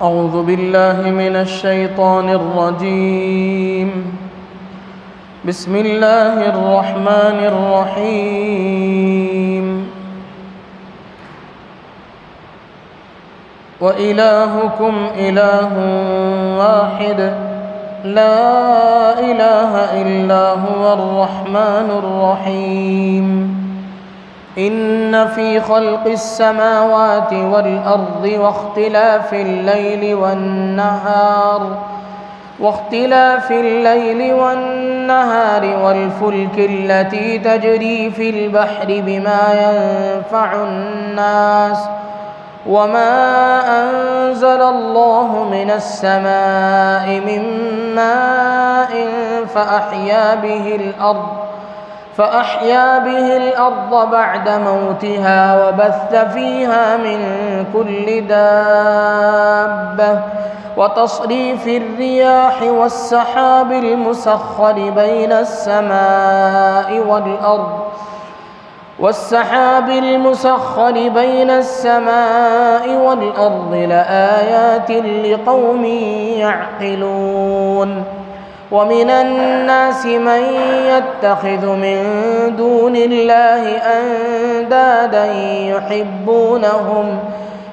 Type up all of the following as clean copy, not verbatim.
أعوذ بالله من الشيطان الرجيم. بسم الله الرحمن الرحيم. وإلهكم إله واحد لا إله إلا هو الرحمن الرحيم. إن في خلق السماوات والأرض واختلاف الليل والنهار والفلك التي تجري في البحر بما ينفع الناس وما أنزل الله من السماء من ماء فأحيا به الأرض بعد موتها وبث فيها من كل دابة وتصريف الرياح والسحاب المسخر بين السماء والأرض لآيات لقوم يعقلون. ومن الناس من يتخذ من دون الله أندادا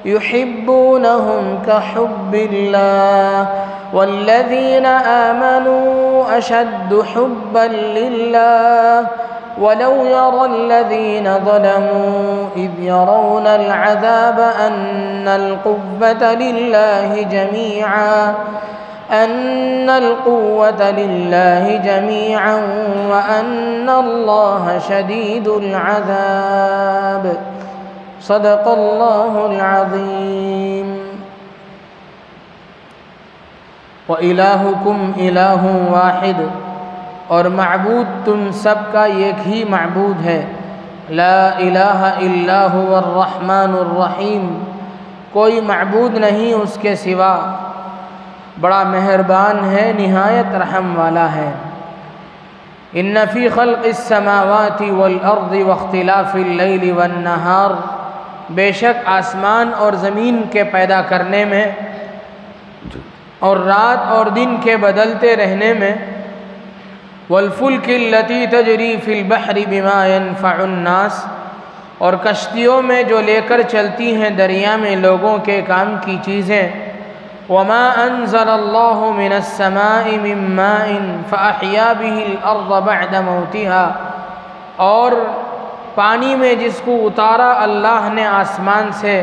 يحبونهم كحب الله والذين آمنوا أشد حبا لله ولو يرى الذين ظلموا إذ يرون العذاب أن القوة لله جميعا وأن الله شديد العذاب. صدق الله العظيم. وإلهكم إله واحد، اور معبود تم سب کا ایک ہی معبود ہے. لا الہ الا هو الرحمن الرحیم، کوئی معبود نہیں اس کے سوا، بڑا مہربان ہے، نہایت رحم والا ہے. ان فی خلق السماوات والارض واختلاف اللیل والنہار، بے شک آسمان اور زمین کے پیدا کرنے میں اور رات اور دن کے بدلتے رہنے میں، والفلک التی تجری فی البحر بما ينفع الناس، اور کشتیوں میں جو لے کر چلتی ہیں دریا میں لوگوں کے کام کی چیزیں، وما انزل اللہ من السماء من ماء فاحیا به الارض بعد موتها، اور پانی میں جس کو اتارا اللہ نے آسمان سے،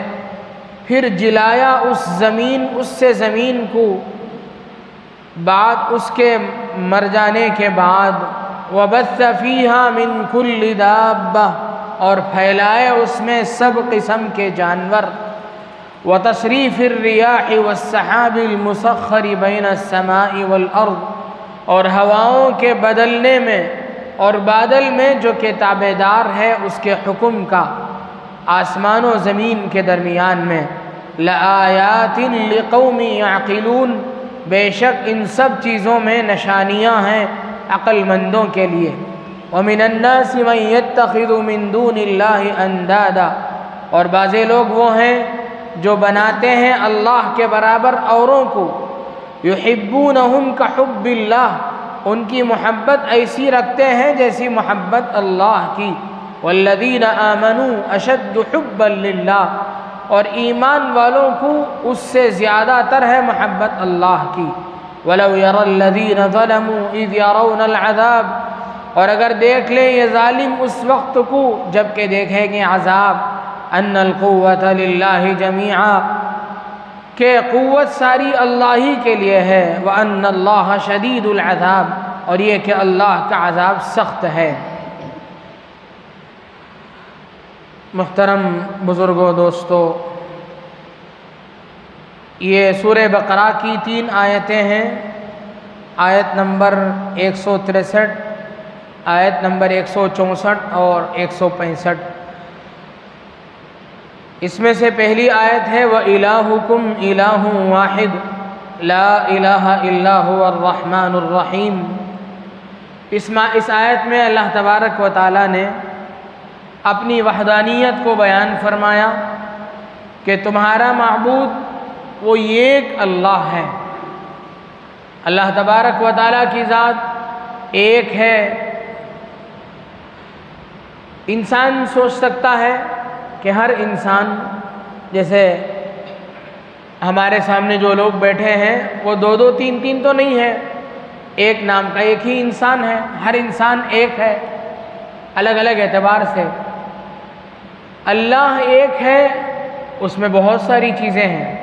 پھر جلایا اس سے زمین کو بعد اس کے مر جانے کے بعد، وبث فیہا من کل دابہ، اور پھیلائے اس میں سب قسم کے جانور، وتصریف الریاح والسحاب المسخر بین السماء والارض، اور ہواؤں کے بدلنے میں اور بادل میں جو کہ تابع دار ہے اس کے حکم کا آسمان و زمین کے درمیان میں، لآیات لقوم یعقلون، بے شک ان سب چیزوں میں نشانیاں ہیں عقل مندوں کے لیے. ومن الناس من يتخذ من دون اللہ اندادا، اور بعضے لوگ وہ ہیں جو بناتے ہیں اللہ کے برابر اوروں کو، یحبونہم کحب اللہ، ان کی محبت ایسی رکھتے ہیں جیسی محبت اللہ کی، والذین آمنوا اشد حبا للہ، اور ایمان والوں کو اس سے زیادہ تر ہے محبت اللہ کی. وَلَوْ يَرَى الَّذِينَ ظَلَمُوا إِذْ يَرَوْنَ الْعَذَابَ، اور اگر دیکھ لیں یہ ظالم اس وقت کو جب کہ دیکھیں گے عذاب، أَنَّ الْقُوَّةَ لِلَّهِ جَمِيعًا، کہ قوت ساری اللہ ہی کے لیے ہے، وَأَنَّ اللَّهَ شَدِيدُ الْعَذَابِ، اور یہ کہ اللہ کا عذاب سخت ہے. محترم بزرگوں، دوستو، یہ سورہ بقرہ کی 3 آیتیں ہیں. آیت نمبر 163، آیت نمبر 164 اور 165. اس میں سے پہلی آیت ہے وَإِلَٰهُكُمْ إِلَٰهٌ وَاحِدٌ لَا إِلَٰهَ إِلَّا هُوَ الرَّحْمَٰنُ الرَّحِيمُ. اس آیت میں اللہ تبارک و تعالیٰ نے اپنی وحدانیت کو بیان فرمایا کہ تمہارا معبود وہ ایک اللہ ہے۔ اللہ تبارک و تعالیٰ کی ذات ایک ہے۔ انسان سوچ سکتا ہے کہ ہر انسان، جیسے ہمارے سامنے جو لوگ بیٹھے ہیں وہ دو دو تین تین تو نہیں ہے، ایک نام کا ایک ہی انسان ہے، ہر انسان ایک ہے الگ الگ اعتبار سے۔ اللہ ایک ہے، اس میں بہت ساری چیزیں ہیں۔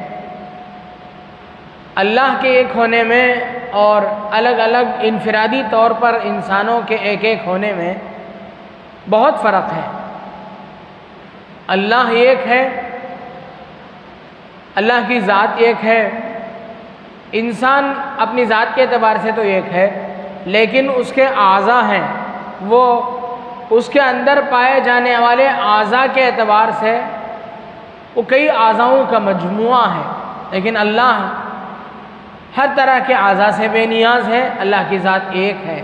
اللہ کے ایک ہونے میں اور الگ الگ انفرادی طور پر انسانوں کے ایک ایک ہونے میں بہت فرق ہے۔ اللہ ایک ہے، اللہ کی ذات ایک ہے۔ انسان اپنی ذات کے اعتبار سے تو ایک ہے، لیکن اس کے اعضاء ہیں، وہ اس کے اندر پائے جانے والے اعضاء کے اعتبار سے وہ کئی اعضاؤں کا مجموعہ ہے، لیکن اللہ ہر طرح کے اعضاء سے بے نیاز ہے۔ اللہ کی ذات ایک ہے۔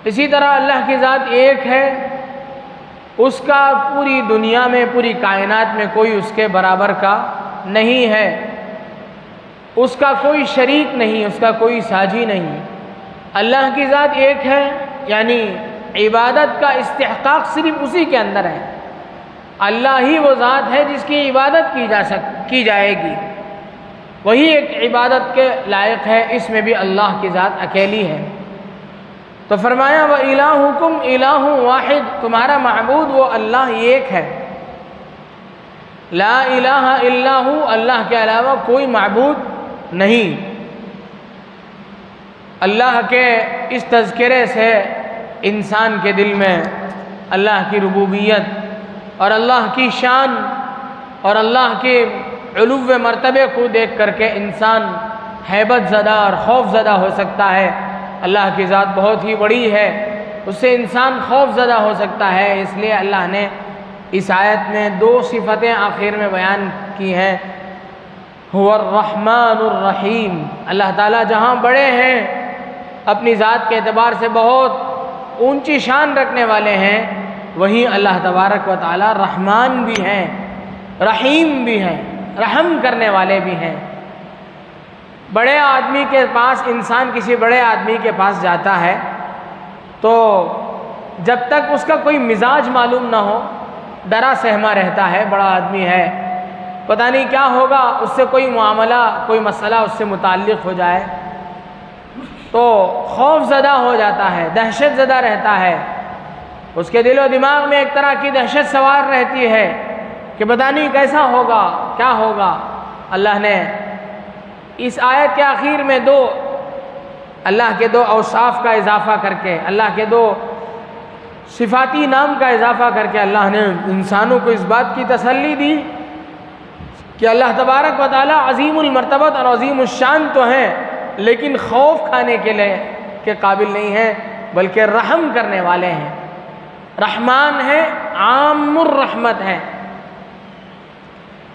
اسی طرح اللہ کی ذات ایک ہے، اس کا پوری دنیا میں، پوری کائنات میں کوئی اس کے برابر کا نہیں ہے، اس کا کوئی شریک نہیں، اس کا کوئی ساجی نہیں۔ اللہ کی ذات ایک ہے، یعنی عبادت کا استحقاق صرف اسی کے اندر ہے۔ اللہ ہی وہ ذات ہے جس کی عبادت کی جائے گی، وہی ایک عبادت کے لائق ہے، اس میں بھی اللہ کی ذات اکیلی ہے۔ تو فرمایا وَإِلَٰهُكُمْ إِلَٰهٌ وَاحِدٌ، تمہارا معبود وہ اللہ ایک ہے، لا الہ الا ہو، اللہ کے علاوہ کوئی معبود نہیں۔ اللہ کے اس تذکرے سے انسان کے دل میں اللہ کی ربوبیت اور اللہ کی شان اور اللہ کے علو مرتبے کو دیکھ کر کے انسان ہیبت زدہ اور خوف زدہ ہو سکتا ہے۔ اللہ کی ذات بہت ہی بڑی ہے، اس سے انسان خوف زدہ ہو سکتا ہے۔ اس لیے اللہ نے اس آیت میں دو صفتیں آخر میں بیان کی ہیں، هو الرحمن الرحیم۔ اللہ تعالیٰ جہاں بڑے ہیں، اپنی ذات کے اعتبار سے بہت اونچی شان رکھنے والے ہیں، وہیں اللہ تبارک و تعالیٰ رحمان بھی ہیں، رحیم بھی ہیں، رحم کرنے والے بھی ہیں۔ بڑے آدمی کے پاس، انسان کسی بڑے آدمی کے پاس جاتا ہے تو جب تک اس کا کوئی مزاج معلوم نہ ہو ڈرا سہما رہتا ہے، بڑا آدمی ہے، پتہ نہیں کیا ہوگا، اس سے کوئی معاملہ، کوئی مسئلہ اس سے متعلق ہو جائے تو خوف زدہ ہو جاتا ہے، دہشت زدہ رہتا ہے، اس کے دل و دماغ میں ایک طرح کی دہشت سوار رہتی ہے کہ پتہ نہیں کیسا ہوگا، کیا ہوگا۔ اللہ نے اس آیت کے آخر میں اللہ کے دو اوصاف کا اضافہ کر کے، اللہ کے دو صفاتی نام کا اضافہ کر کے اللہ نے انسانوں کو اس بات کی تسلی دی کہ اللہ تبارک و تعالیٰ عظیم المرتبت اور عظیم الشان تو ہیں، لیکن خوف کھانے کے قابل نہیں ہیں، بلکہ رحم کرنے والے ہیں، رحمان ہے، عام الرحمت ہے۔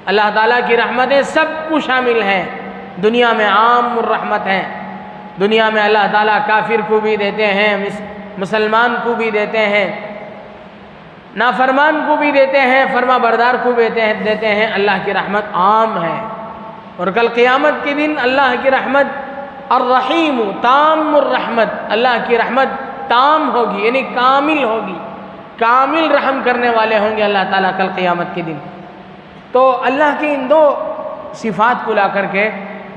اللہ تعالیٰ کی رحمتیں سب کو شامل ہیں، دنیا میں عام الرحمت ہیں۔ دنیا میں اللہ تعالیٰ کافر کو بھی دیتے ہیں، مسلمان کو بھی دیتے ہیں، نافرمان کو بھی دیتے ہیں، فرما بردار کو بھی دیتے ہیں۔ اللہ کی رحمت عام ہے، اور کل قیامت کے دن اللہ کی رحمت الرحیم تام الرحمت، اللہ کی رحمت تام ہوگی، یعنی کامل ہوگی، کامل رحم کرنے والے ہوں گے اللہ تعالیٰ کل قیامت کے دن۔ تو اللہ کی ان دو صفات کو لا کر کے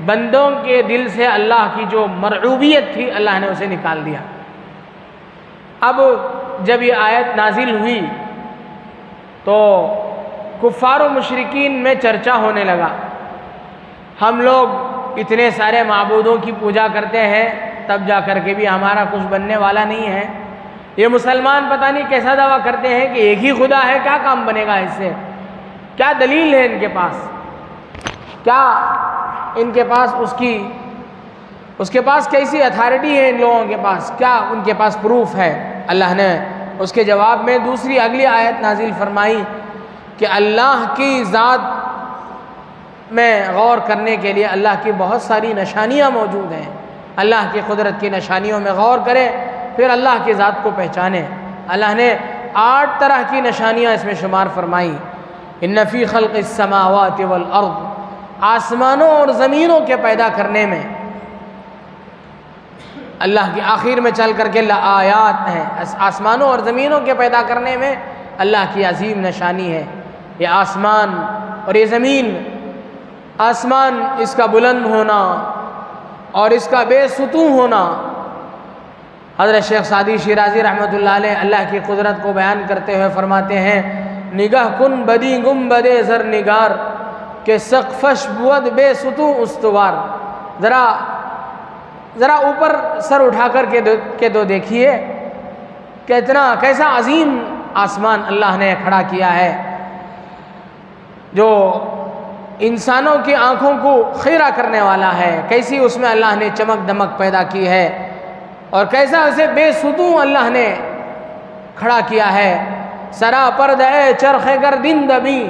بندوں کے دل سے اللہ کی جو مرعوبیت تھی اللہ نے اسے نکال دیا۔ اب جب یہ آیت نازل ہوئی تو کفار و مشرکین میں چرچا ہونے لگا، ہم لوگ اتنے سارے معبودوں کی پوجا کرتے ہیں، تب جا کر کے بھی ہمارا کچھ بننے والا نہیں ہے۔ یہ مسلمان پتہ نہیں کیسا دعویٰ کرتے ہیں کہ ایک ہی خدا ہے، کیا کام بنے گا اس سے؟ کیا دلیل ہے ان کے پاس؟ کیا ان کے پاس اس کے پاس کیسی اتھارٹی ہے ان لوگوں کے پاس؟ کیا ان کے پاس پروف ہے؟ اللہ نے اس کے جواب میں دوسری اگلی آیت نازل فرمائی کہ اللہ کی ذات میں غور کرنے کے لیے اللہ کی بہت ساری نشانیاں موجود ہیں۔ اللہ کی قدرت کی نشانیوں میں غور کریں، پھر اللہ کی ذات کو پہچانیں۔ اللہ نے 8 طرح کی نشانیاں اس میں شمار فرمائی۔ ان فی خلق السماوات والارض، آسمانوں اور زمینوں کے پیدا کرنے میں اللہ کی آخر میں چل کر کے آیات ہیں، آسمانوں اور زمینوں کے پیدا کرنے میں اللہ کی عظیم نشانی ہے۔ یہ آسمان اور یہ زمین، آسمان اس کا بلند ہونا اور اس کا بے ستون ہونا، حضرت شیخ سعدی شیرازی رحمۃ اللہ علیہ اللہ کی قدرت کو بیان کرتے ہوئے فرماتے ہیں، نگاہ کن بدی گنبدِ زر نگار کہ سقفش بود بے ستون استوار۔ ذرا اوپر سر اٹھا کر کے دو دیکھیے کہ کیسا عظیم آسمان اللہ نے کھڑا کیا ہے، جو انسانوں کی آنکھوں کو خیرہ کرنے والا ہے۔ کیسی اس میں اللہ نے چمک دمک پیدا کی ہے، اور کیسا اسے بے ستون اللہ نے کھڑا کیا ہے۔ سرا پردہ چرخ گردن دبی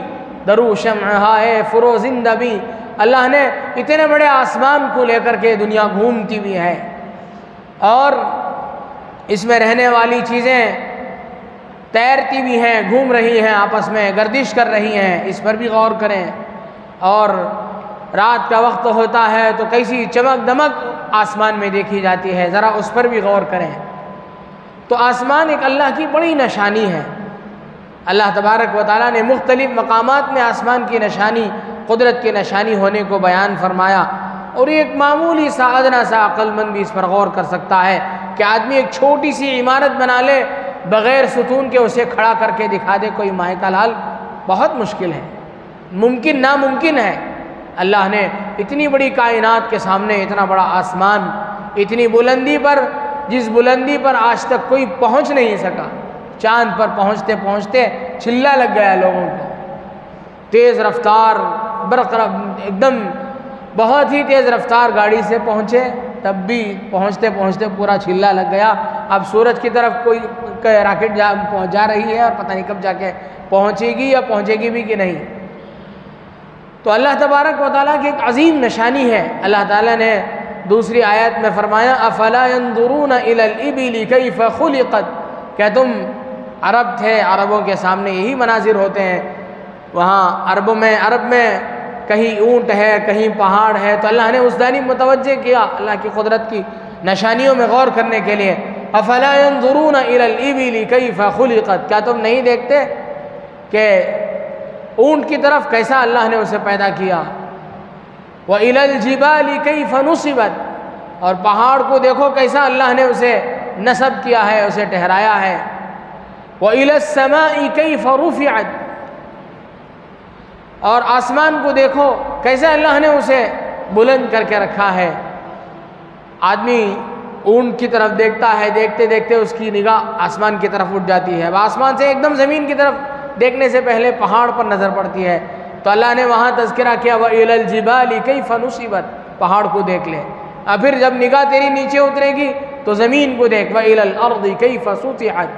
درو شمعہائے فروزن دبی۔ اللہ نے اتنے بڑے آسمان کو لے کر کے دنیا گھومتی بھی ہے، اور اس میں رہنے والی چیزیں تیرتی بھی ہیں، گھوم رہی ہیں، آپس میں گردش کر رہی ہیں، اس پر بھی غور کریں۔ اور رات کا وقت ہوتا ہے تو کیسی چمک دمک آسمان میں دیکھی جاتی ہے، ذرا اس پر بھی غور کریں۔ تو آسمان ایک اللہ کی بڑی نشانی ہے۔ اللہ تبارک و تعالیٰ نے مختلف مقامات میں آسمان کی نشانی، قدرت کی نشانی ہونے کو بیان فرمایا، اور ایک معمولی سا ادنا سا عقل مند بھی اس پر غور کر سکتا ہے کہ آدمی ایک چھوٹی سی عمارت بنا لے بغیر ستون کے، اسے کھڑا کر کے دکھا دے کوئی ماہ کا لال، بہت مشکل ہے، ممکن ناممکن ہے۔ اللہ نے اتنی بڑی کائنات کے سامنے اتنا بڑا آسمان، اتنی بلندی پر، جس بلندی پر آج تک کوئی پہنچ نہیں سکا، چاند پر پہنچتے پہنچتے چلا لگ گیا لوگوں کو، تیز رفتار برق ایک دم بہت ہی تیز رفتار گاڑی سے پہنچے، تب بھی پہنچتے پہنچتے پورا چلا لگ گیا۔ اب سورج کی طرف کوئی راکٹ جا رہی ہے اور پتہ نہیں کب جا کے پہنچے گی یا پہنچے گی بھی کہ نہیں۔ تو اللہ تبارک و تعالیٰ کی ایک عظیم نشانی ہے۔ اللہ تعالیٰ نے دوسری آیت میں فرمایا افلا ينظرون الى الابل كيف خلقت، کہ تم عرب تھے، عربوں کے سامنے یہی مناظر ہوتے ہیں، وہاں عرب میں کہیں اونٹ ہے، کہیں پہاڑ ہے، تو اللہ نے اس جانب متوجہ کیا اللہ کی قدرت کی نشانیوں میں غور کرنے کے لیے۔ افلا ينظرون الى الابل كيف خلقت، کیا تم نہیں دیکھتے کہ اونٹ کی طرف کیسا اللہ نے اسے پیدا کیا۔ وَإِلَى الْجِبَالِ كَيْفَ نُصِبَتْ، اور پہاڑ کو دیکھو کیسا اللہ نے اسے نصب کیا ہے، اسے ٹھہرایا ہے۔ وَإِلَى السَّمَاءِ كَيْفَ رُفِعَتْ، اور آسمان کو دیکھو کیسے اللہ نے اسے بلند کر کے رکھا ہے۔ آدمی اونٹ کی طرف دیکھتا ہے، دیکھتے دیکھتے اس کی نگاہ آسمان کی طرف اٹھ جاتی ہے، آسمان سے ایک دم زمین کی طرف دیکھنے سے پہلے پہاڑ پر نظر پڑتی ہے، تو اللہ نے وہاں تذکرہ کیا وَإِلَى الْجِبَالِ كَيْفَ نُصِبَتْ، پہاڑ کو دیکھ لے۔ اور پھر جب نگاہ تیری نیچے اترے گی تو زمین کو دیکھ وَإِلَى الْأَرْضِ كَيْفَ سُطِحَتْ،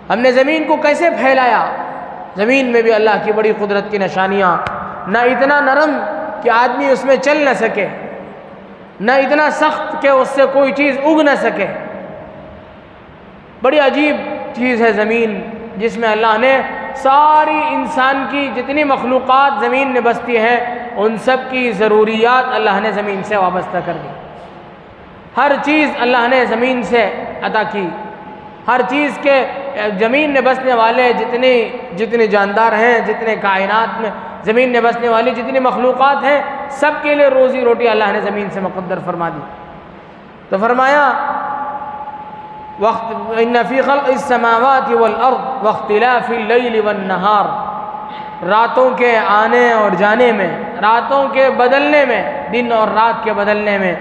ہم نے زمین کو کیسے پھیلایا۔ زمین میں بھی اللہ کی بڑی قدرت کی نشانیاں، نہ اتنا نرم کہ آدمی اس میں چل نہ سکے، نہ اتنا سخت کہ اس سے کوئی چیز اگ نہ سکے۔ بڑی عجیب چیز ہے زمین، جس میں اللہ نے ساری انسان کی جتنی مخلوقات زمین میں بستی ہیں ان سب کی ضروریات اللہ نے زمین سے وابستہ کر دی۔ ہر چیز اللہ نے زمین سے عطا کی، ہر چیز کے زمین میں بسنے والے جتنے جاندار ہیں، جتنے کائنات میں زمین میں بسنے والی جتنی مخلوقات ہیں، سب کے لیے روزی روٹی اللہ نے زمین سے مقدر فرما دی۔ تو فرمایا ان فی خلق السماوات والارض واختلاف اللیل والنہار، راتوں کے آنے اور جانے میں، راتوں کے بدلنے میں، دن اور رات کے بدلنے میں،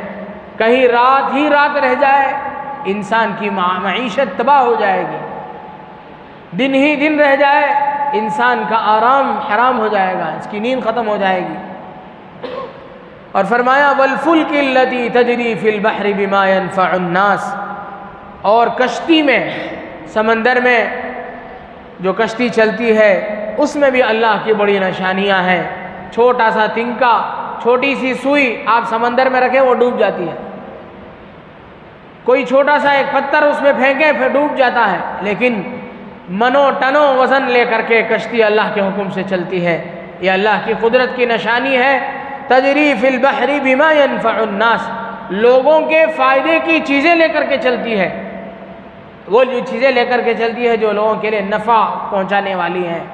کہیں رات ہی رات رہ جائے انسان کی معیشت تباہ ہو جائے گی، دن ہی دن رہ جائے انسان کا آرام حرام ہو جائے گا، اس کی نیند ختم ہو جائے گی۔ اور فرمایا والفلک التی تجری فی البحر بما ينفع الناس، اور کشتی میں، سمندر میں جو کشتی چلتی ہے اس میں بھی اللہ کی بڑی نشانیاں ہیں۔ چھوٹا سا تنکا، چھوٹی سی سوئی آپ سمندر میں رکھیں وہ ڈوب جاتی ہے، کوئی چھوٹا سا ایک پتھر اس میں پھینکیں پھر ڈوب جاتا ہے، لیکن منوں ٹنوں وزن لے کر کے کشتی اللہ کے حکم سے چلتی ہے۔ یہ اللہ کی قدرت کی نشانی ہے تجری فی البحر بما ينفع الناس، لوگوں کے فائدے کی چیزیں لے کر کے چلتی ہے، وہ جو چیزیں لے کر کے چلتی ہے جو لوگوں کے لیے نفع پہنچانے والی ہیں،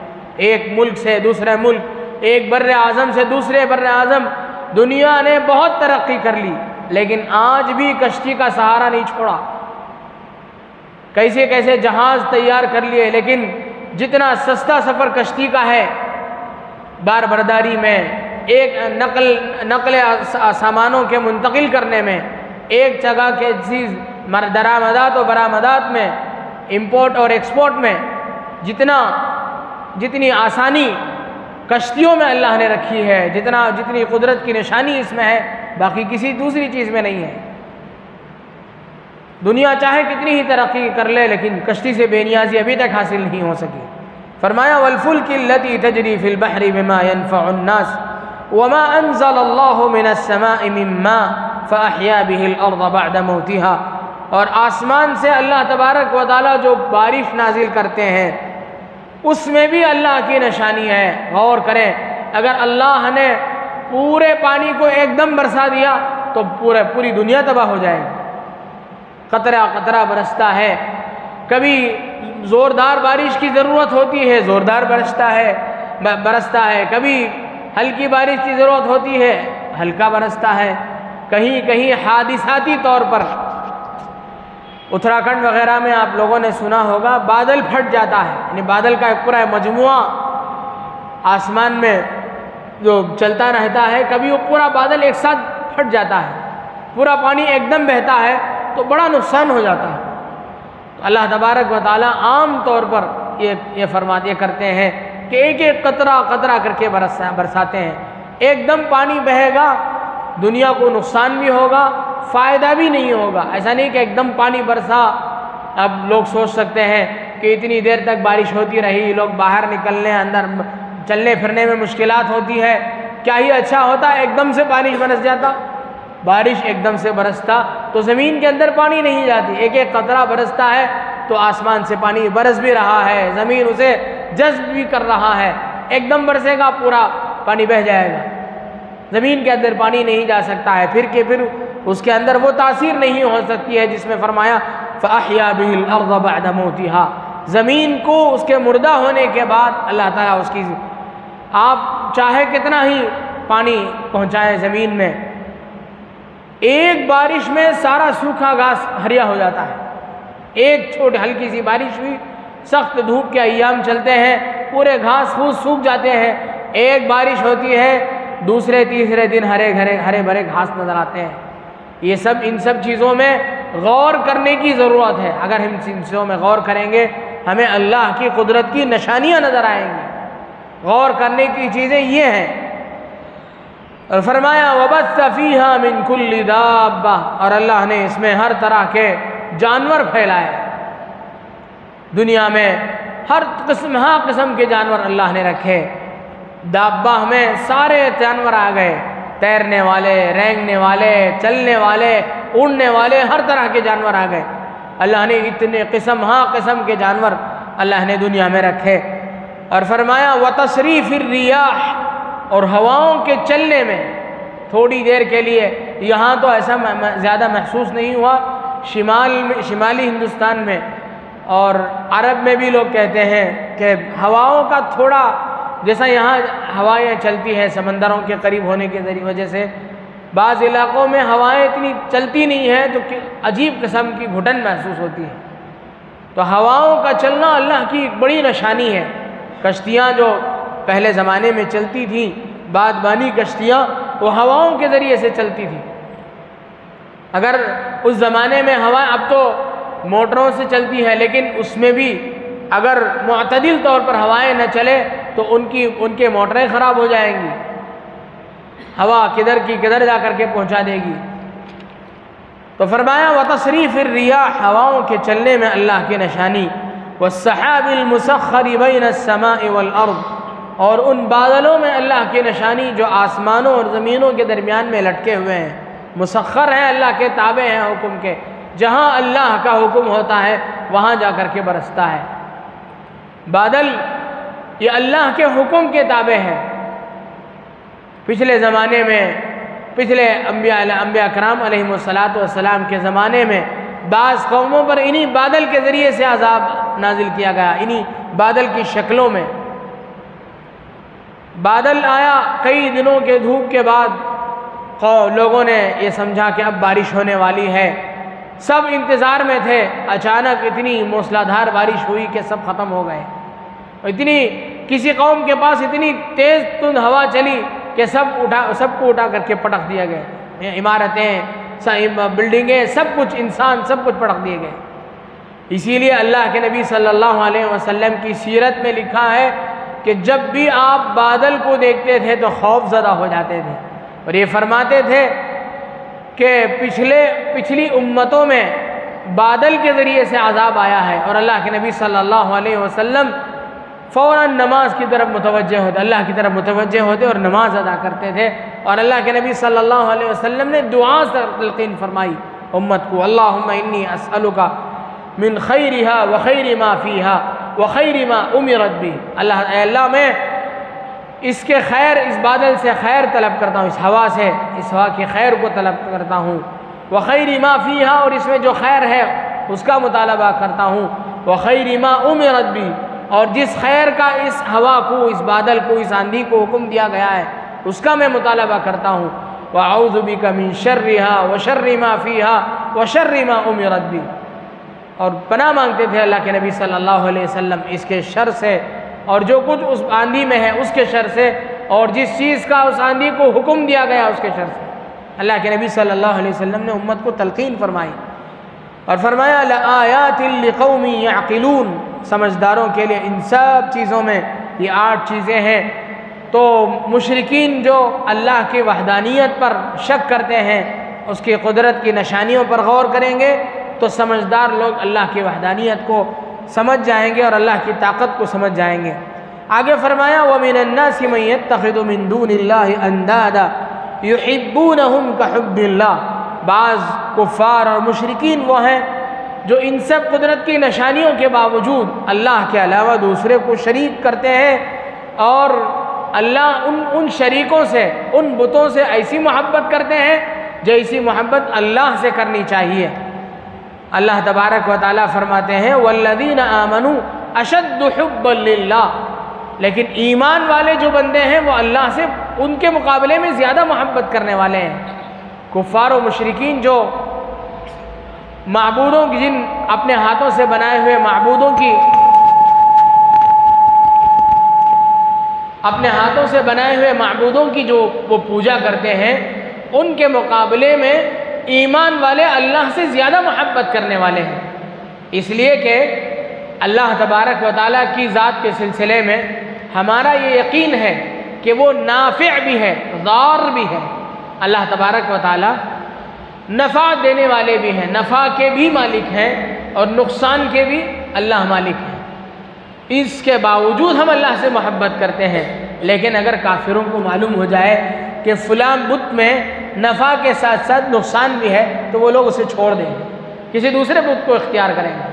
ایک ملک سے دوسرے ملک، ایک بر اعظم سے دوسرے بر اعظم۔ دنیا نے بہت ترقی کر لی لیکن آج بھی کشتی کا سہارا نہیں چھوڑا، کیسے کیسے جہاز تیار کر لیے، لیکن جتنا سستا سفر کشتی کا ہے بار برداری میں، ایک نقل سامانوں کے منتقل کرنے میں، ایک جگہ کے چیز درآمدات و برآمدات میں، امپورٹ اور ایکسپورٹ میں، جتنی آسانی کشتیوں میں اللہ نے رکھی ہے، جتنی قدرت کی نشانی اس میں ہے، باقی کسی دوسری چیز میں نہیں ہے۔ دنیا چاہے کتنی ہی ترقی کر لے لیکن کشتی سے بے نیازی ابھی تک حاصل نہیں ہو سکی۔ فرمایا والفلک التی تجری فی البحر بما ينفع الناس وما انزل اللہ من السماء من ماء فاحیا به الارض بعد موتها، اور آسمان سے اللہ تبارک و تعالی جو بارش نازل کرتے ہیں اس میں بھی اللہ کی نشانی ہے۔ غور کریں، اگر اللہ نے پورے پانی کو ایک دم برسا دیا تو پوری دنیا تباہ ہو جائے گی۔ قطرہ قطرہ برستا ہے، کبھی زوردار بارش کی ضرورت ہوتی ہے زوردار برستا ہے، کبھی ہلکی بارش کی ضرورت ہوتی ہے ہلکا برستا ہے، کہیں کہیں حادثاتی طور پر اتراکھنڈ وغیرہ میں آپ لوگوں نے سنا ہوگا بادل پھٹ جاتا ہے، یعنی بادل کا ایک پورا مجموعہ آسمان میں جو چلتا رہتا ہے، کبھی وہ پورا بادل ایک ساتھ پھٹ جاتا ہے، پورا پانی ایک دم بہتا ہے تو بڑا نقصان ہو جاتا ہے۔ تو اللہ تبارک و تعالیٰ عام طور پر یہ کرتے ہیں کہ ایک ایک قطرہ قطرہ کر کے برساتے ہیں۔ ایک دم پانی بہے گا دنیا کو نقصان بھی ہوگا، فائدہ بھی نہیں ہوگا۔ ایسا نہیں کہ ایک دم پانی برسا، اب لوگ سوچ سکتے ہیں کہ اتنی دیر تک بارش ہوتی رہی، لوگ باہر نکلنے اندر چلنے پھرنے میں مشکلات ہوتی ہے، کیا ہی اچھا ہوتا ایک دم سے بارش برس جاتا۔ بارش ایک دم سے برستا تو زمین کے اندر پانی نہیں جاتی، ایک ایک قطرہ برستا ہے تو آسمان سے پانی برس بھی رہا ہے، زمین اسے جذب بھی کر رہا ہے۔ ایک دم برسے گا پورا پانی بہہ جائے گا، زمین کے اندر پانی نہیں جا سکتا ہے، پھر اس کے اندر وہ تاثیر نہیں ہو سکتی ہے جس میں فرمایا فَأَحْيَا بِهِ الْأَرْضَ بَعْدَ مَوْتِهَا، زمین کو اس کے مردہ ہونے کے بعد اللہ تعالیٰ اس کی، آپ چاہے کتنا ہی پانی پہنچائیں زمین میں، ایک بارش میں سارا سوکھا گھاس ہریا ہو جاتا ہے۔ ایک چھوٹی ہلکی سی بارش ہوئی، سخت دھوپ کے ایام چلتے ہیں، پورے گھاس پھوس سوکھ جاتے ہیں، ایک بارش ہوتی ہے دوسرے تیسرے دن ہرے بھرے گھاس نظر آتے ہیں۔ ان سب چیزوں میں غور کرنے کی ضرورت ہے۔ اگر ہم ان چیزوں میں غور کریں گے ہمیں اللہ کی قدرت کی نشانیاں نظر آئیں گی۔ غور کرنے کی چیزیں یہ ہیں، اور فرمایا وَبَثَّ فِيهَا مِن كُلِّ دَابَّةٍ، اور اللہ نے اس میں ہر طرح کے جانور پھیلائے۔ دنیا میں ہر قسم کے جانور اللہ نے رکھے، دابہ میں سارے جانور آ گئے، تیرنے والے، رینگنے والے، چلنے والے، اڑنے والے، ہر طرح کے جانور آ گئے۔ اللہ نے اتنے قسم کے جانور اللہ نے دنیا میں رکھے، اور فرمایا وَتَصْرِيفِ الرِّيَاحِ، اور ہواؤں کے چلنے میں تھوڑی دیر کے لیے، یہاں تو ایسا زیادہ محسوس نہیں ہوا، شمالی ہندوستان میں اور عرب میں بھی لوگ کہتے ہیں کہ ہواؤں کا تھوڑا، جیسا یہاں ہوائیں چلتی ہیں سمندروں کے قریب ہونے کی وجہ سے، بعض علاقوں میں ہوائیں اتنی چلتی نہیں ہیں تو عجیب قسم کی گھٹن محسوس ہوتی ہے۔ تو ہواؤں کا چلنا اللہ کی ایک بڑی نشانی ہے۔ کشتیاں جو پہلے زمانے میں چلتی تھیں، بادبانی کشتیاں، وہ ہواؤں کے ذریعے سے چلتی تھیں۔ اگر اس زمانے میں ہوائیں، اب تو موٹروں سے چلتی ہے، لیکن اس میں بھی اگر معتدل طور پر ہوائیں نہ چلے تو ان کے موٹریں خراب ہو جائیں گی، ہوا کدھر کی کدھر جا کر کے پہنچا دے گی۔ تو فرمایا وَتَصْرِيفِ الرِّيَاحِ، ہواؤں کے چلنے میں اللہ کی نشانی، وَالسَّحَابِ الْمُسَخَّرِ بَيْنَ السَّمَاءِ وَالْأَرْضِ، اور ان بادلوں میں اللہ کی نشانی جو آسمانوں اور زمینوں کے درمیان میں لٹکے ہوئے ہیں، مسخر ہیں، اللہ کے تابع ہیں حکم کے، جہاں اللہ کا حکم ہوتا ہے وہاں جا کر کے برستا ہے۔ بادل یہ اللہ کے حکم کے تابع ہے، پچھلے زمانے میں پچھلے انبیاء کرام علیہم السلام کے زمانے میں بعض قوموں پر انہی بادل کے ذریعے سے عذاب نازل کیا گیا، انہی بادل کی شکلوں میں۔ بادل آیا، کئی دنوں کے دھوپ کے بعد لوگوں نے یہ سمجھا کہ اب بارش ہونے والی ہے، سب انتظار میں تھے۔ اچانک اتنی موسلادھار بارش ہوئی کہ سب ختم ہو گئے۔ کسی قوم کے پاس اتنی تیز تند ہوا چلی کہ سب کو اٹھا کر کے پٹک دیا گیا، عمارتیں، بلڈنگیں، سب کچھ، انسان، سب کچھ پٹک دیے گئے۔ اسی لیے اللہ کے نبی صلی اللہ علیہ وسلم کی سیرت میں لکھا ہے کہ جب بھی آپ بادل کو دیکھتے تھے تو خوف زدہ ہو جاتے تھے، اور یہ فرماتے تھے کہ پچھلی امتوں میں بادل کے ذریعے سے عذاب آیا ہے، اور اللہ کے نبی صلی اللہ علیہ وسلم فوراً نماز کی طرف متوجہ ہوتے، اللہ کی طرف متوجہ ہوتے اور نماز ادا کرتے تھے۔ اور اللہ کے نبی صلی اللہ علیہ وسلم نے دعا سے تلقین فرمائی امت کو، اللہم انی اسألک من خیرہا وخیر ما فیہا وخیر ما امرت بھی، اے اللہ میں اس کے خیر، اس بادل سے خیر طلب کرتا ہوں، اس ہوا سے، اس ہوا کی خیر کو طلب کرتا ہوں، وخیر ما فیہا، اور اس میں جو خیر ہے اس کا مطالبہ کرتا ہوں، وخیر ما امرت بھی، اور جس خیر کا اس ہوا کو، اس بادل کو، اس آندھی کو حکم دیا گیا ہے اس کا میں مطالبہ کرتا ہوں، وَأَعُوذُ بِكَ مِن شَرِّهَا وَشَرِّ مَا فِيهَا وَشَرِّ مَا أُمِرَتْ بِهِ، اور پناہ مانگتے تھے اللہ کے نبی صلی اللہ علیہ وسلم اس کے شر سے، اور جو کچھ اس آندھی میں ہے اس کے شر سے، اور جس چیز کا اس آندھی کو حکم دیا گیا اس کے شر سے۔ اللہ کے نبی صلی اللہ علیہ وسلم نے امت کو تلقین فرمائی اور فرمایا لَآيَاتٍ لِقَوْمٍ يَعْقِلُونَ، سمجھداروں کے لیے ان سب چیزوں میں یہ 8 چیزیں ہیں۔ تو مشرکین جو اللہ کی وحدانیت پر شک کرتے ہیں، اس کی قدرت کی نشانیوں پر غور کریں گے تو سمجھدار لوگ اللہ کی وحدانیت کو سمجھ جائیں گے اور اللہ کی طاقت کو سمجھ جائیں گے۔ آگے فرمایا وَمِنَ النَّاسِ مَن يَتَّخِذُ مِن دُونِ اللَّهِ أَندَادًا يُحِبُّونَهُمْ كَحُبِّ اللَّهِ، بعض کفار اور مشرکین وہ ہیں جو ان سب قدرت کی نشانیوں کے باوجود اللہ کے علاوہ دوسرے کو شریک کرتے ہیں، اور اللہ ان شریکوں سے، ان بتوں سے ایسی محبت کرتے ہیں جیسی محبت اللہ سے کرنی چاہیے۔ اللہ تبارک و تعالیٰ فرماتے ہیں وَالَّذِينَ آمَنُوا أَشَدُّ حُبًّا لِلَّهِ، لیکن ایمان والے جو بندے ہیں وہ اللہ سے ان کے مقابلے میں زیادہ محبت کرنے والے ہیں۔ کفار و مشرکین جو معبودوں کی، جن اپنے ہاتھوں سے بنائے ہوئے معبودوں کی، اپنے ہاتھوں سے بنائے ہوئے معبودوں کی جو وہ پوجا کرتے ہیں، ان کے مقابلے میں ایمان والے اللہ سے زیادہ محبت کرنے والے ہیں، اس لیے کہ اللہ تبارک و تعالیٰ کی ذات کے سلسلے میں ہمارا یہ یقین ہے کہ وہ نافع بھی ہے، ضار بھی ہے۔ اللہ تبارک و تعالیٰ نفع دینے والے بھی ہیں، نفع کے بھی مالک ہیں اور نقصان کے بھی اللہ مالک ہیں۔ اس کے باوجود ہم اللہ سے محبت کرتے ہیں، لیکن اگر کافروں کو معلوم ہو جائے کہ فلاں بت میں نفع کے ساتھ ساتھ نقصان بھی ہے تو وہ لوگ اسے چھوڑ دیں گے، کسی دوسرے بت کو اختیار کریں گے،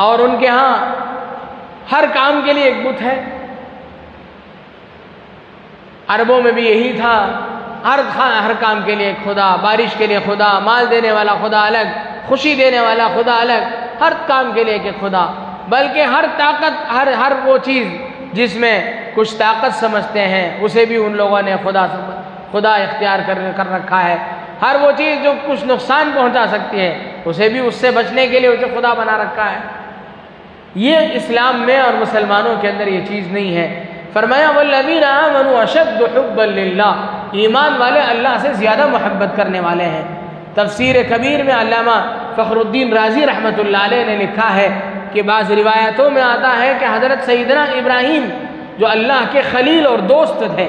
اور ان کے ہاں ہر کام کے لیے ایک بت ہے۔ عربوں میں بھی یہی تھا، ہر کام کے لیے خدا، بارش کے لیے خدا، مال دینے والا خدا الگ، خوشی دینے والا خدا الگ، ہر کام کے لیے کہ خدا، بلکہ ہر طاقت، ہر وہ چیز جس میں کچھ طاقت سمجھتے ہیں اسے بھی ان لوگوں نے خدا اختیار کر رکھا ہے۔ ہر وہ چیز جو کچھ نقصان پہنچا سکتی ہے اسے بھی اس سے بچنے کے لیے اسے خدا بنا رکھا ہے۔ یہ اسلام میں اور مسلمانوں کے اندر یہ چیز نہیں ہے۔ فرمایا وَالَّذِينَ آمَنُوا أَشَدُّ حُبًّا لِلَّهِ، ایمان والے اللہ سے زیادہ محبت کرنے والے ہیں۔ تفسیر کبیر میں علامہ فخر الدین رازی رحمۃ اللہ علیہ نے لکھا ہے کہ بعض روایتوں میں آتا ہے کہ حضرت سیدنا ابراہیم جو اللہ کے خلیل اور دوست تھے،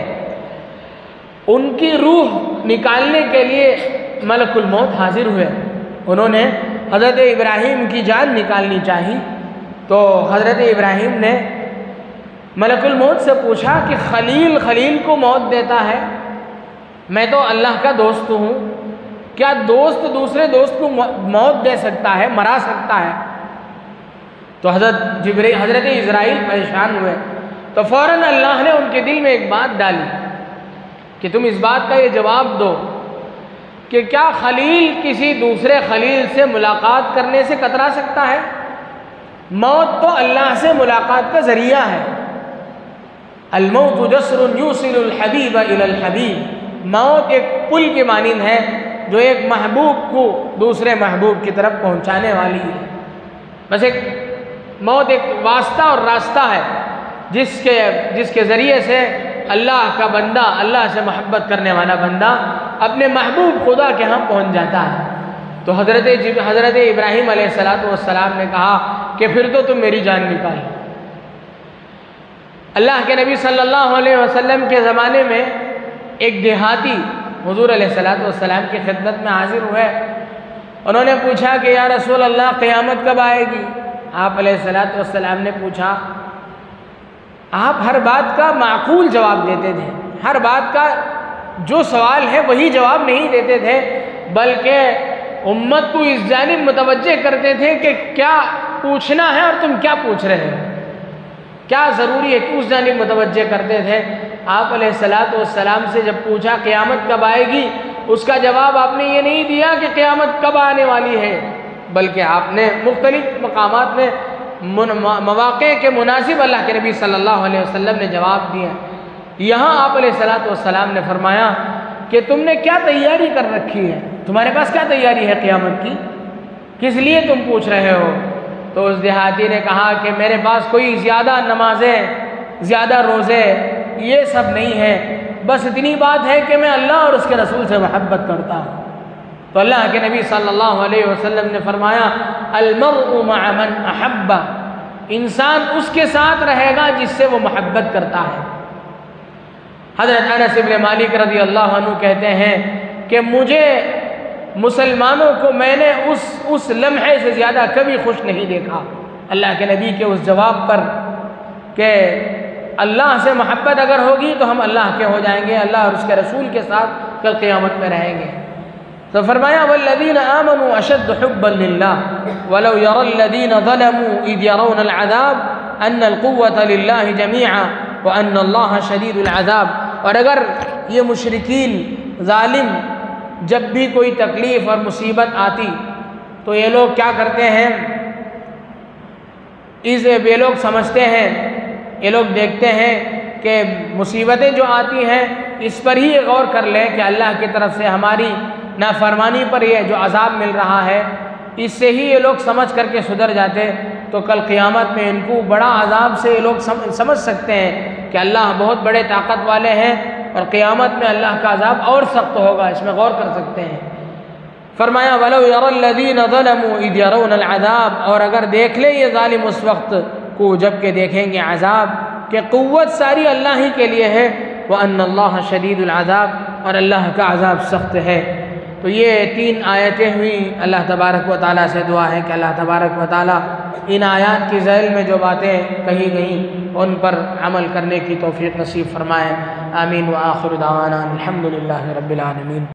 ان کی روح نکالنے کے لیے ملک الموت حاضر ہوئے، انہوں نے حضرت ابراہیم کی جان نکالنی چاہی، تو حضرت ابراہیم نے ملک الموت سے پوچھا کہ خلیل کو موت دیتا ہے؟ میں تو اللہ کا دوست ہوں، کیا دوست دوسرے دوست کو موت دے سکتا ہے، مرا سکتا ہے؟ تو حضرت اسرائیل پریشان ہوئے، تو فوراً اللہ نے ان کے دل میں ایک بات ڈالی کہ تم اس بات کا یہ جواب دو کہ کیا خلیل کسی دوسرے خلیل سے ملاقات کرنے سے کترا سکتا ہے؟ موت تو اللہ سے ملاقات کا ذریعہ ہے۔ الموت جسر یوصل الحبیب الی الحبیب، موت ایک پل کی مانند ہے جو ایک محبوب کو دوسرے محبوب کی طرف پہنچانے والی ہے۔ بس ایک موت ایک واسطہ اور راستہ ہے جس کے ذریعے سے اللہ کا بندہ، اللہ سے محبت کرنے والا بندہ اپنے محبوب خدا کے ہاں پہنچ جاتا ہے۔ تو حضرت ابراہیم علیہ السلام نے کہا کہ پھر تو تم میری جان نکال۔ اللہ کے نبی صلی اللہ علیہ وسلم کے زمانے میں ایک دیہاتی حضور علیہ السلام کی خدمت میں حاضر ہوئے۔ انہوں نے پوچھا کہ یا رسول اللہ قیامت کب آئے گی؟ آپ علیہ السلام نے پوچھا، آپ ہر بات کا معقول جواب دیتے تھے، ہر بات کا جو سوال ہے وہی جواب نہیں دیتے تھے، بلکہ امت کو اس جانب متوجہ کرتے تھے کہ کیا پوچھنا ہے اور تم کیا پوچھ رہے ہو، کیا ضروری ہے کہ اس جانب متوجہ کرتے تھے۔ آپ علیہ السلام سے جب پوچھا قیامت کب آئے گی، اس کا جواب آپ نے یہ نہیں دیا کہ قیامت کب آنے والی ہے، بلکہ آپ نے مختلف مقامات میں مواقع کے مناسب اللہ کے نبی صلی اللہ علیہ وسلم نے جواب دیا۔ یہاں آپ علیہ السلام نے فرمایا کہ تم نے کیا تیاری کر رکھی ہے، تمہارے پاس کیا تیاری ہے قیامت کی، کس لیے تم پوچھ رہے ہو؟ تو اس دیہاتی نے کہا کہ میرے پاس کوئی زیادہ نمازیں، زیادہ روزے، یہ سب نہیں ہے، بس اتنی بات ہے کہ میں اللہ اور اس کے رسول سے محبت کرتا ہوں۔ تو اللہ کے نبی صلی اللہ علیہ وسلم نے فرمایا المرء مع من احب، انسان اس کے ساتھ رہے گا جس سے وہ محبت کرتا ہے۔ حضرت انس بن مالک رضی اللہ عنہ کہتے ہیں کہ مجھے مسلمانوں کو میں نے اس لمحے سے زیادہ کبھی خوش نہیں دیکھا اللہ کے نبی کے اس جواب پر کہ اللہ سے محبت اگر ہوگی تو ہم اللہ کے ہو جائیں گے، اللہ اور اس کے رسول کے ساتھ کل قیامت میں رہیں گے۔ تو فرمایا والذین آمنوا اشد حبا للہ ولو یری الذین ظلموا اذ یرون العذاب ان القوة للہ جمیعا وان اللہ شدید العذاب۔ اور اگر یہ مشرکین ظالم جب بھی کوئی تکلیف اور مصیبت آتی تو یہ لوگ کیا کرتے ہیں، یہ لوگ سمجھتے ہیں، یہ لوگ دیکھتے ہیں کہ مصیبتیں جو آتی ہیں اس پر ہی غور کر لیں کہ اللہ کی طرف سے ہماری نافرمانی پر یہ جو عذاب مل رہا ہے اس سے ہی یہ لوگ سمجھ کر کے سدھر جاتے، تو کل قیامت میں ان کو بڑا عذاب سے یہ لوگ سمجھ سکتے ہیں کہ اللہ بہت بڑے طاقت والے ہیں، اور قیامت میں اللہ کا عذاب اور سخت ہوگا، اس میں غور کر سکتے ہیں۔ فرمایا وَلَوْ يَرَى الَّذِينَ ظَلَمُوا إِذْ يَرَوْنَ الْعَذَابَ، اور اگر دیکھ لیں یہ ظالم اس وقت کو جب کہ دیکھیں گے عذاب، کہ قوت ساری اللہ ہی کے لیے ہے، وَأَنَّ اللَّهَ شَدِيدُ الْعَذَابِ، اور اللہ کا عذاب سخت ہے۔ تو یہ 3 آیتیں ہوئیں۔ اللہ تبارک و تعالیٰ سے دعا ہے کہ اللہ تبارک و تعالیٰ ان آیات کی ذیل میں جو باتیں کہی گئیں ان پر عمل کرنے کی توفیق نصیب فرمائے۔ آمین۔ وآخر دعوانا الحمدللہ رب العالمین۔